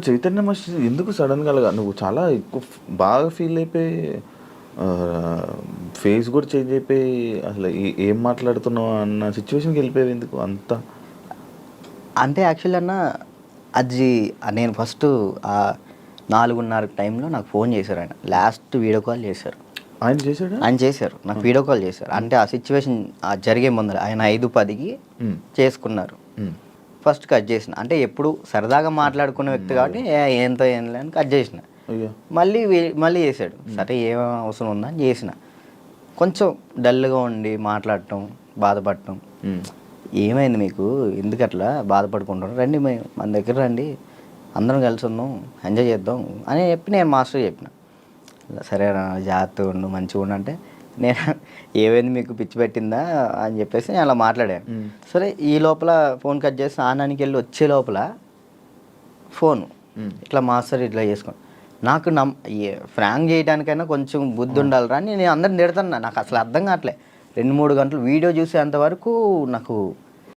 Chaitanya master ఎందుకు సడన్గా అలాగా నువ్వు చాలా ఎక్కువ బాగా ఫీల్ అయిపోయి ఫేస్ కూడా చేంజ్ అయిపోయి అసలు ఏం మాట్లాడుతున్నావు అన్న సిచ్యువేషన్కి వెళ్ళిపోయావు ఎందుకు అంతా? అంటే యాక్చువల్లీ అన్న అది నేను ఫస్ట్ 4:30 టైంలో నాకు ఫోన్ చేశారు ఆయన. లాస్ట్ వీడియో కాల్ చేశారు. ఆయన చేశాడు? ఆయన చేశారు, నాకు వీడియో కాల్ చేశారు. అంటే ఆ సిచ్యువేషన్ జరిగే ముందర ఆయన 5:10కి చేసుకున్నారు. ఫస్ట్ కట్ చేసిన, అంటే ఎప్పుడు సరదాగా మాట్లాడుకున్న వ్యక్తి కాబట్టి ఏంతో ఏం లేని కట్ చేసిన. మళ్ళీ చేశాడు. సరే ఏం అవసరం ఉందా అని చేసిన. కొంచెం డల్గా ఉండి మాట్లాడటం, బాధపడటం. ఏమైంది మీకు, ఎందుకు అట్లా బాధపడుకుంటారు, రండి మన దగ్గర రండి, అందరం కలిసి ఉందాం, ఎంజాయ్ చేద్దాం అని చెప్పి నేను మాస్టర్ చెప్పిన. సరే జాగ్రత్తగా ఉండు, మంచిగా ఉండు అంటే నేను ఏమైంది మీకు పిచ్చి పెట్టిందా అని చెప్పేసి నేను అలా మాట్లాడాను. సరే ఈ లోపల ఫోన్ కట్ చేసి స్నానానికి వెళ్ళి వచ్చే లోపల ఫోను ఇట్లా మాస్టర్ ఇట్లా చేసుకోండి. నాకు ఫ్రాంక్ చేయడానికైనా కొంచెం బుద్ధి ఉండాలిరా అని నేను అందరిని తిడతాను. నాకు అసలు అర్థం కావట్లే. 2-3 గంటలు వీడియో చూసేంతవరకు నాకు